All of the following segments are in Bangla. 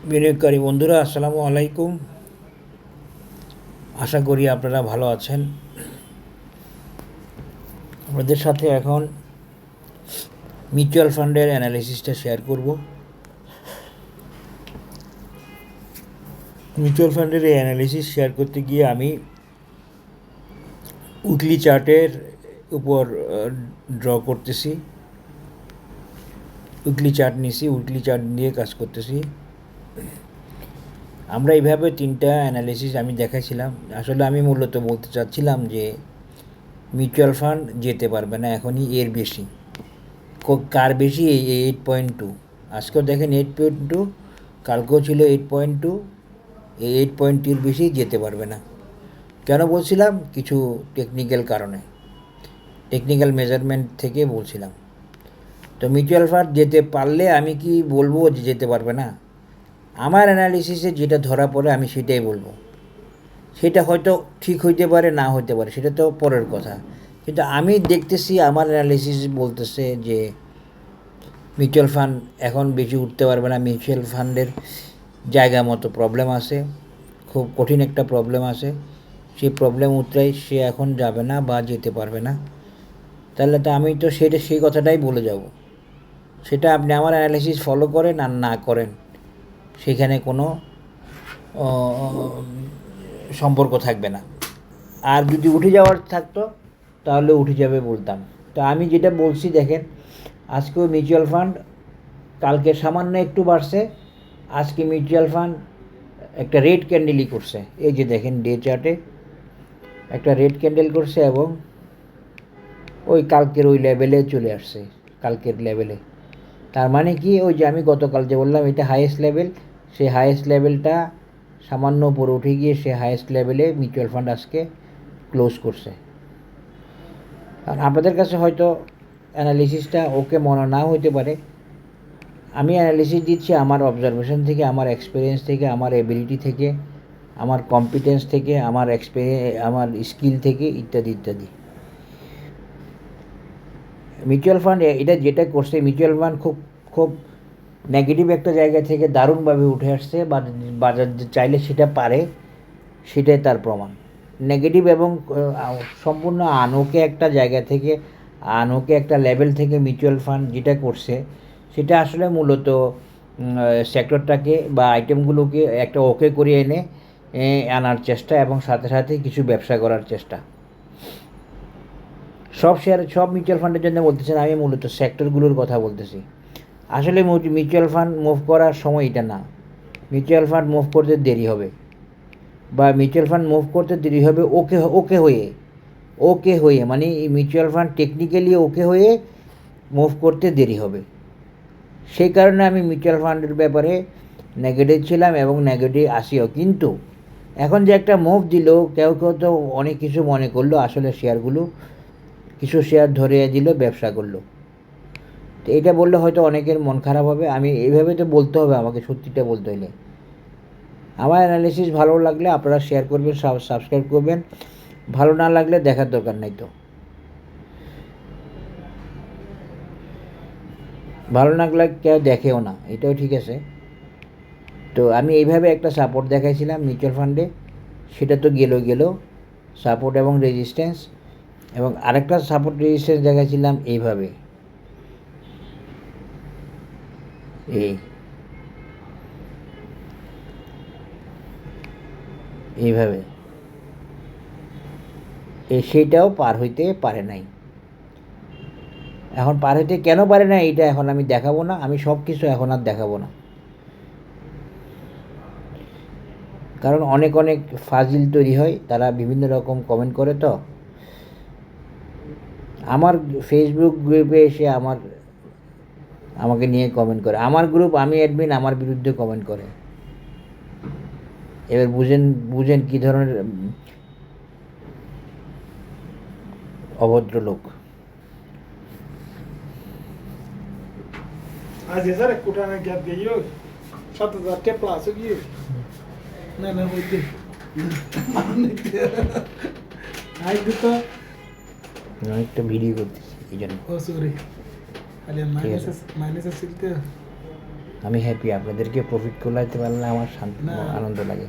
বিনিয়োগকারী বন্ধুরা, আসসালামু আলাইকুম। আশা করি আপনারা ভালো আছেন। আপনাদের সাথে এখন মিউচুয়াল ফান্ডের অ্যানালিসিসটা শেয়ার করব। মিউচুয়াল ফান্ডের এই অ্যানালিসিস শেয়ার করতে গিয়ে আমি উইকলি চার্টের উপর ড্র করতেছি। উইকলি চার্ট নিছি, উইকলি চার্ট নিয়ে কাজ করতেছি। আমরা এইভাবে তিনটা অ্যানালিসিস আমি দেখাইছিলাম। আসলে আমি মূলত বলতে চাচ্ছিলাম যে মিউচুয়াল ফান্ড যেতে পারবে না এখনই, এর বেশি। কার বেশি? এই 8.2। আজকেও দেখেন 8.2, কালকেও ছিল 8.2। এই 8.2-র বেশি যেতে পারবে না। কেন বলছিলাম? কিছু টেকনিক্যাল কারণে, টেকনিক্যাল মেজারমেন্ট থেকে বলছিলাম। তো মিউচুয়াল ফান্ড যেতে পারলে আমি কি বলবো যে যেতে পারবে না? আমার অ্যানালিসিসে যেটা ধরা পড়ে আমি সেটাই বলবো। সেটা হয়তো ঠিক হইতে পারে, না হইতে পারে, সেটা তো পরের কথা। কিন্তু আমি দেখতেছি, আমার অ্যানালিসিস বলতেছে যে মিউচুয়াল ফান্ড এখন বেশি উঠতে পারবে না। মিউচুয়াল ফান্ডের জায়গা মতো প্রবলেম আছে, খুব কঠিন একটা প্রবলেম আছে। সেই প্রবলেম উঠলেই সে এখন যাবে না বা যেতে পারবে না। তাহলে তো আমি তো সেই কথাটাই বলে যাব। সেটা আপনি আমার অ্যানালিসিস ফলো করেন আর না করেন, সেখানে কোনো সম্পর্ক থাকবে না। আর যদি উঠে যাওয়ার থাকতো তাহলে উঠে যাবে বলতাম। তো আমি যেটা বলছি দেখেন, আজকেও মিউচুয়াল ফান্ড কালকে সামান্য একটু বাড়ছে। আজকে মিউচুয়াল ফান্ড একটা রেড ক্যান্ডেলই করছে। এই যে দেখেন ডে চার্টে একটা রেড ক্যান্ডেল করছে এবং ওই কালকের ওই লেভেলে চলে আসছে, কালকের লেভেলে। তার মানে কি, ওই যে আমি গতকাল যে বললাম এটা হাইয়েস্ট লেভেল, সেই হাইয়েস্ট লেভেলটা সামান্য উপরে উঠে গিয়ে সে হাইয়েস্ট লেভেলে মিউচুয়াল ফান্ড আজকে ক্লোজ করছে। আর আপনাদের কাছে হয়তো অ্যানালিসিসটা ওকে মনে নাও হইতে পারে। আমি অ্যানালিসিস দিচ্ছি আমার অবজারভেশন থেকে, আমার এক্সপিরিয়েন্স থেকে, আমার এবিলিটি থেকে, আমার কম্পিটেন্স থেকে, আমার স্কিল থেকে, ইত্যাদি ইত্যাদি। মিউচুয়াল ফান্ড এটা যেটা করছে, মিউচুয়াল ফান্ড খুব খুব নেগেটিভ একটা জায়গা থেকে দারুণভাবে উঠে আসছে। বাজার চাইলে সেটা পারে, সেটাই তার প্রমাণ। নেগেটিভ এবং সম্পূর্ণ আনোকে একটা জায়গা থেকে, আনোকে একটা লেভেল থেকে মিউচুয়াল ফান্ড যেটা করছে, সেটা আসলে মূলত সেক্টরটাকে বা আইটেমগুলোকে একটা ওকে করে এনে আনার চেষ্টা এবং সাথে সাথে কিছু ব্যবসা করার চেষ্টা। সব মিউচুয়াল ফান্ডের জন্য বলতেছেন, আমি মূলত সেক্টরগুলোর কথা বলতেছি। আসলে মিউচুয়াল ফান্ড মুভ করার সময় এটা না। মিউচুয়াল ফান্ড মুভ করতে দেরি হবে, বা মিউচুয়াল ফান্ড মুভ করতে দেরি হবে ওকে হয়ে মানে মিউচুয়াল ফান্ড টেকনিক্যালি ওকে হয়ে মুভ করতে দেরি হবে। সেই কারণে আমি মিউচুয়াল ফান্ডের ব্যাপারে নেগেটিভ ছিলাম এবং নেগেটিভ আসিও। কিন্তু এখন যে একটা মুভ দিল, কেউ কেউ তো অনেক কিছু মনে করলো, আসলে শেয়ারগুলো কিছু শেয়ার ধরে দিল, ব্যবসা করলো। তো এটা বললে হয়তো অনেকের মন খারাপ হবে। আমি এইভাবে তো বলতে হবে আমাকে, সত্যিটা বলতে হলে। আমার অ্যানালিসিস ভালো লাগলে আপনারা শেয়ার করবেন, সাবস্ক্রাইব করবেন। ভালো না লাগলে দেখার দরকার নাই। তো ভালো না লাগলে কেউ দেখেও না, এটাও ঠিক আছে। তো আমি এইভাবে একটা সাপোর্ট দেখাইছিলাম মিউচুয়াল ফান্ডে, সেটা তো গেল সাপোর্ট এবং রেজিস্ট্যান্স। এবং আরেকটা সাপোর্ট রেজিস্ট্যান্স দেখাইছিলাম এইভাবে, এইভাবে সেইটাও পার হইতে পারে নাই। এখন পার হইতে কেন পারে না এটা এখন আমি দেখাবো না, আমি সব কিছু এখন আর দেখাবো না। কারণ অনেক অনেক ফাজিল তৈরি হয়, তারা বিভিন্ন রকম কমেন্ট করে। তো আমার ফেসবুক গ্রুপে এসে আমাকে নিয়ে কমেন্ট করে, আমার গ্রুপ, আমি অ্যাডমিন, আমার বিরুদ্ধে কমেন্ট করে। এবার বুঝেন কী ধরনের অভদ্র লোক। Às vezes era curar na guia de hoje, só tu dá até plaço aqui. Não, vou ter. Aí tu tá. আমি একটা ভিডিও করতেছি এই জন্য। Oh, sorry. Ali, minus a silka. আমি হ্যাপি, আপনাদেরকে প্রফিট করলাইতে পারলে আমার শান্তি না। আনন্দ লাগে।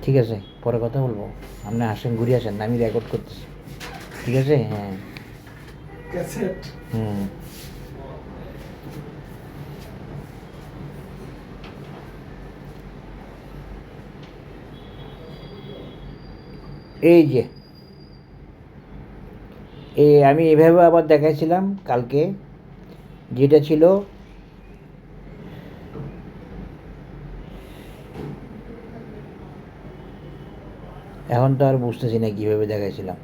ঠিক আছে, পরে কথা বলবো। আপনি আসেন, ঘুরে আসেন, আমি রেকর্ড করতেছি। ঠিক আছে, হ্যাঁ। ক্যাসেট। হুম। এই যে আমি এভাবে আবার দেখাইছিলাম কালকে, যেটা ছিল এখন তো আর বুঝতেছি না কীভাবে দেখাইছিলাম।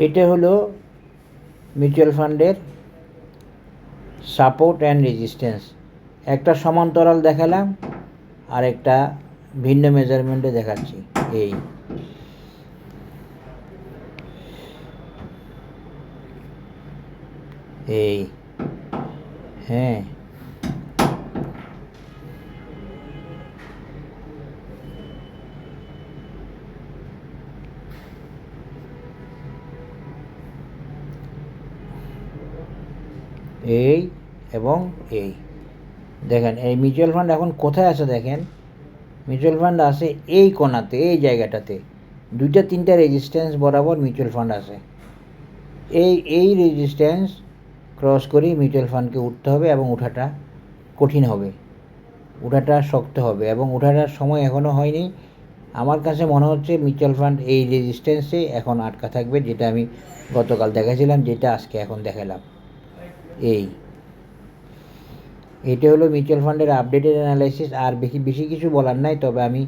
এটা হলো মিউচুয়াল ফান্ডের সাপোর্ট অ্যান্ড রেজিস্ট্যান্স। একটা সমান্তরাল দেখালাম, আর একটা ভিন্ন মেজারমেন্টে দেখাচ্ছি। এই হ্যাঁ, এই এবং এই দেখেন, এই মিউচুয়াল ফান্ড এখন কোথায় আছে দেখেন। মিউচুয়াল ফান্ড আছে এই কোণাতে, এই জায়গাটাতে 2-3টা রেজিস্ট্যান্স বরাবর মিউচুয়াল ফান্ড আছে। এই রেজিস্ট্যান্স ক্রস করে মিউচুয়াল ফান্ডকে উঠতে হবে, এবং উঠাটা কঠিন হবে, উঠাটা শক্ত হবে, এবং উঠাটার সময় এখনও হয়নি। আমার কাছে মনে হচ্ছে মিউচুয়াল ফান্ড এই রেজিস্ট্যান্সে এখন আটকা থাকবে, যেটা আমি গতকাল দেখাছিলাম, যেটা আজকে এখন দেখালাম। এইটা হলো মিউচুয়াল ফান্ডের আপডেটেড অ্যানালাইসিস। আর বেশি কিছু বলার নাই, তবে আমি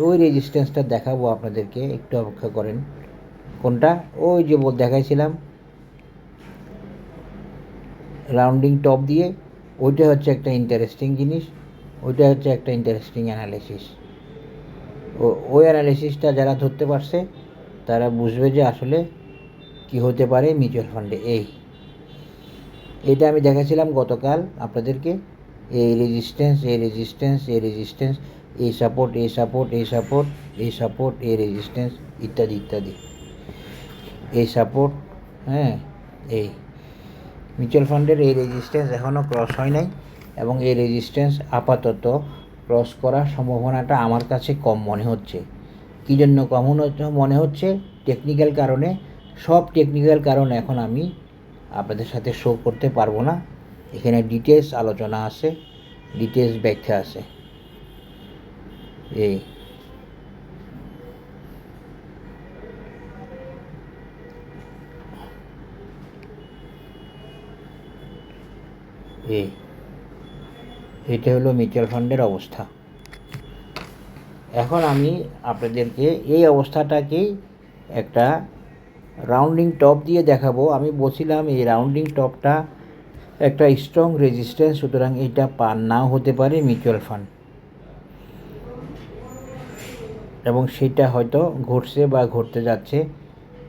ওই রেজিস্ট্যান্সটা দেখাবো আপনাদেরকে, একটু অপেক্ষা করেন। কোনটা? ওই যে দেখাইছিলাম রাউন্ডিং টপ দিয়ে, ওইটা হচ্ছে একটা ইন্টারেস্টিং জিনিস, ওইটা হচ্ছে একটা ইন্টারেস্টিং অ্যানালাইসিস। ওই অ্যানালাইসিসটা যারা ধরতে পারছে তারা বুঝবে যে আসলে কি হতে পারে মিউচুয়াল ফান্ডে। এইটা আমি দেখাছিলাম গতকাল আপনাদেরকে, এই রেজিস্ট্যান্স, এই রেজিস্ট্যান্স, এই রেজিস্ট্যান্স, এই সাপোর্ট, এই সাপোর্ট, এই সাপোর্ট, এই সাপোর্ট, এই রেজিস্ট্যান্স, ইত্যাদি ইত্যাদি। এই সাপোর্ট, হ্যাঁ। এই মিউচুয়াল ফান্ডের এই রেজিস্ট্যান্স এখনও ক্রস হয় নাই, এবং এই রেজিস্ট্যান্স আপাতত ক্রস করার সম্ভাবনাটা আমার কাছে কম মনে হচ্ছে। কী জন্য কম মনে হচ্ছে? টেকনিক্যাল কারণে। সব টেকনিক্যাল কারণ এখন আমি আপনাদের সাথে শো করতে পারবো না। এখানে ডিটেলস আলোচনা আছে, ডিটেলস ব্যাখ্যা আছে। এটা হলো মিউচুয়াল ফান্ডের অবস্থা। এখন আমি আপনাদেরকে এই অবস্থাটাকেই একটা রাউন্ডিং টপ দিয়ে দেখাবো। আমি বলছিলাম এই রাউন্ডিং টপটা একটা স্ট্রং রেজিস্ট্যান্স, সুতরাং এটা পার নাও হতে পারে মিউচুয়াল ফান্ড, এবং সেটা হয়তো ঘটছে বা ঘটতে যাচ্ছে।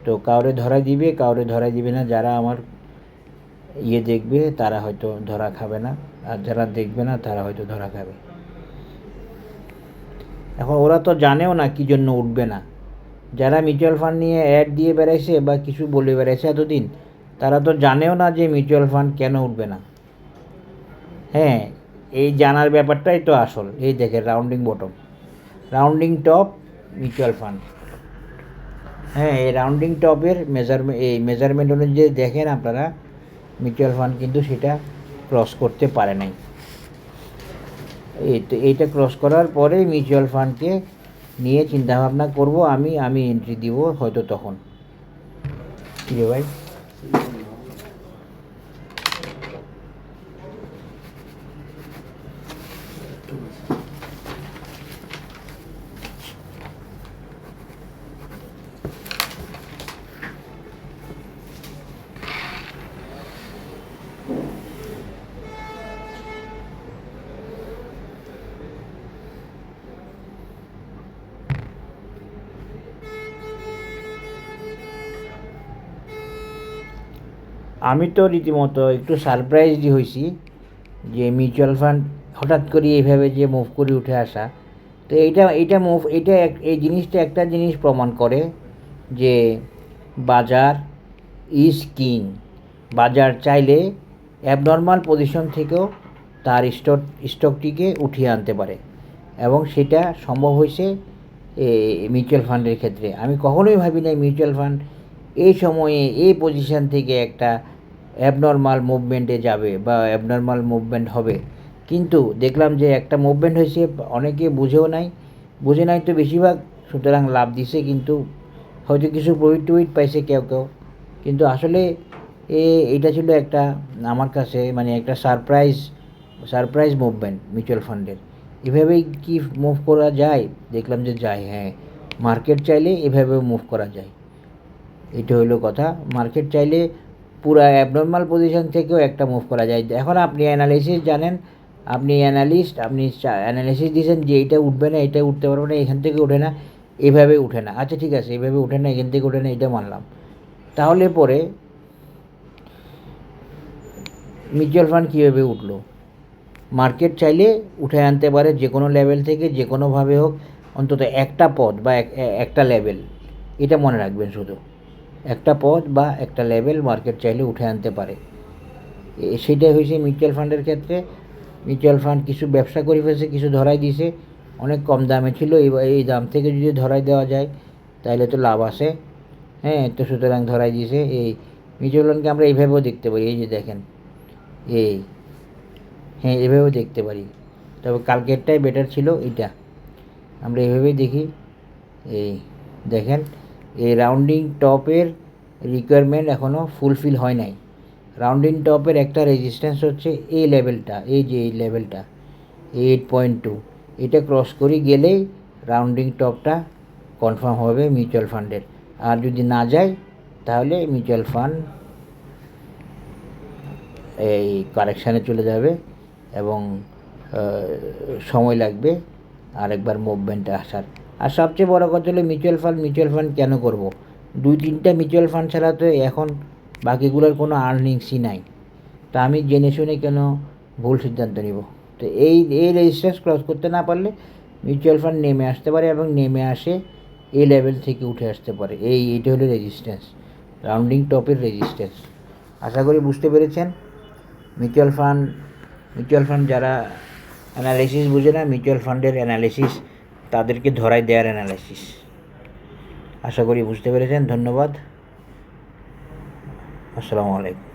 তো কাউরে ধরা দিবে, কাউরে ধরা দিবে না। যারা আমার দেখবে তারা হয়তো ধরা খাবে না, আর যারা দেখবে না তারা হয়তো ধরা খাবে। এখন ওরা তো জানেও না কী জন্য উঠবে না। যারা মিউচুয়াল ফান্ড নিয়ে অ্যাড দিয়ে বেড়াইছে বা কিছু বলে বেড়াইছে এতদিন, তারা তো জানেও না যে মিউচুয়াল ফান্ড কেন উঠবে না। হ্যাঁ, এই জানার ব্যাপারটাই তো আসল। এই দেখেন rounding bottom, rounding top, mutual fund. হ্যাঁ, এই রাউন্ডিং টপের মেজারমেন্ট অনুযায়ী দেখেন আপনারা, মিউচুয়াল ফান্ড কিন্তু সেটা ক্রস করতে পারে নাই। এইটা ক্রস করার পরে মিউচুয়াল ফান্ডকে নিয়ে চিন্তাভাবনা করব আমি এন্ট্রি দিব হয়তো তখন। কী রে ভাই? আমি তো রীতিমতো একটু সারপ্রাইজড হয়েছি যে মিউচুয়াল ফান্ড হঠাৎ করে এইভাবে যে মুভ করে উঠে আসা। তো এই জিনিসটা একটা জিনিস প্রমাণ করে যে বাজার ইজ কিং। বাজার চাইলে অ্যাবনর্মাল পজিশন থেকেও তার স্টকটিকে উঠিয়ে আনতে পারে, এবং সেটা সম্ভব হয়েছে মিউচুয়াল ফান্ডের ক্ষেত্রে। আমি কখনোই ভাবি না মিউচুয়াল ফান্ড এই সময়ে এই পজিশন থেকে একটা অ্যাবনর্মাল মুভমেন্টে যাবে বা অ্যাবনর্মাল মুভমেন্ট হবে, কিন্তু দেখলাম যে একটা মুভমেন্ট হয়েছে, অনেকে বুঝে নাই তো বেশিরভাগ, সুতরাং লাভ দিছে, কিন্তু হয়তো কিছু প্রফিট পাইছে কেউ কেউ, কিন্তু আসলে এটা ছিল একটা আমার কাছে মানে একটা সারপ্রাইজ মুভমেন্ট মিউচুয়াল ফান্ডের। এভাবেই কি মুভ করা যায়? দেখলাম যে যায়, হ্যাঁ, মার্কেট চাইলে এভাবেও মুভ করা যায়। এটা হইলো কথা, মার্কেট চাইলে পুরা অ্যাবনর্মাল পজিশন থেকেও একটা মুভ করা যায়। এখন আপনি অ্যানালিসিস জানেন, আপনি অ্যানালিস্ট, আপনি অ্যানালিসিস দিয়েছেন যে এটা উঠবে না, এটা উঠতে পারবে না, এখান থেকে ওঠে না, এভাবে উঠে না, আচ্ছা ঠিক আছে, এভাবে উঠে না, এখান থেকে ওঠে না, এটা মানলাম। তাহলে পরে মিউচুয়াল ফান্ড কীভাবে উঠলো? মার্কেট চাইলে উঠে আনতে পারে যে কোনো লেভেল থেকে, যে কোনোভাবে হোক, অন্তত একটা পথ বা একটা লেভেল, এটা মনে রাখবেন শুধু, একটা পথ বা একটা লেভেল মার্কেট চাইলে উঠে আনতে পারে। সেটাই হয়েছে মিউচুয়াল ফান্ডের ক্ষেত্রে। মিউচুয়াল ফান্ড কিছু ব্যবসা করে ফেলছে, কিছু ধরাই দিছে, অনেক কম দামে ছিল, এই দাম থেকে যদি ধরাই দেওয়া যায় তাহলে তো লাভ আছে, হ্যাঁ, তো সুতরাং ধরাই দিয়েছে। এই মিউচুয়াল ফান্ডকে আমরা এইভাবেও দেখতে পারি, এই যে দেখেন, হ্যাঁ, এভাবেও দেখতে পারি, তবে কালকেরটাই বেটার ছিল, এটা আমরা এভাবেই দেখি। এই দেখেন, এই রাউন্ডিং টপের রিকোয়ারমেন্ট এখনও ফুলফিল হয় নাই। রাউন্ডিং টপের একটা রেজিস্ট্যান্স হচ্ছে এই লেভেলটা, এই যে এই লেভেলটা 8.2, এটা ক্রস করে গেলেই রাউন্ডিং টপটা কনফার্ম হবে মিউচুয়াল ফান্ডের। আর যদি না যায় তাহলে মিউচুয়াল ফান্ড এই কারেকশানে চলে যাবে এবং সময় লাগবে আরেকবার মুভমেন্টে আসার। আর সবচেয়ে বড় কথা হলো মিউচুয়াল ফান্ড কেন করব? 2-3টা মিউচুয়াল ফান্ড ছাড়া তো এখন বাকিগুলোর কোনো আর্নিংসই নাই, তা আমি জেনে শুনে কেন ভুল সিদ্ধান্ত নিব? তো এই রেজিস্ট্যান্স ক্রস করতে না পারলে মিউচুয়াল ফান্ড নেমে আসতে পারে, এবং নেমে আসে এই লেভেল থেকে উঠে আসতে পারে। এইটা হলো রেজিস্ট্যান্স, রাউন্ডিং টপের রেজিস্ট্যান্স। আশা করি বুঝতে পেরেছেন। মিউচুয়াল ফান্ড যারা অ্যানালিসিস বুঝে না, মিউচুয়াল ফান্ডের অ্যানালিসিস তাদেরকে ধরাই দেওয়ার অ্যানালিসিস। আশা করি বুঝতে পেরেছেন। ধন্যবাদ। আসসালামু আলাইকুম।